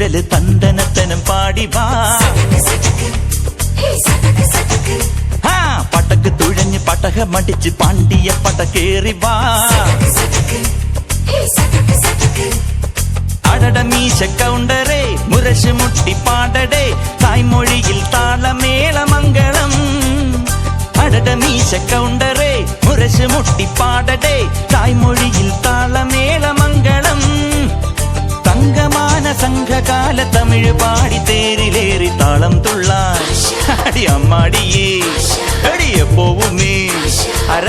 കുഴല് തന്തനത്തനം പാടി വാ. പടക്ക് തുഴഞ്ഞ് പടകമടിച്ച് പാണ്ടിയ പടകേറി വാ. അടട മീശ കൗണ്ടറേ മുരശ് മുട്ടി പാടടേ തായ്മൊഴിയിൽ താളമേളമംഗളം. അടട മീശ കൗണ്ടറേ മുരശ് മുട്ടി പാടടേ തായ്മൊഴിയിൽ താളമേളമംഗളം. തങ്കമാന സംഘകാല തമിഴ് പാടി തേരിലേറി താളം തുള്ളാൻ അടി അമ്മാടിയേ അടിയ പോവുമേ അര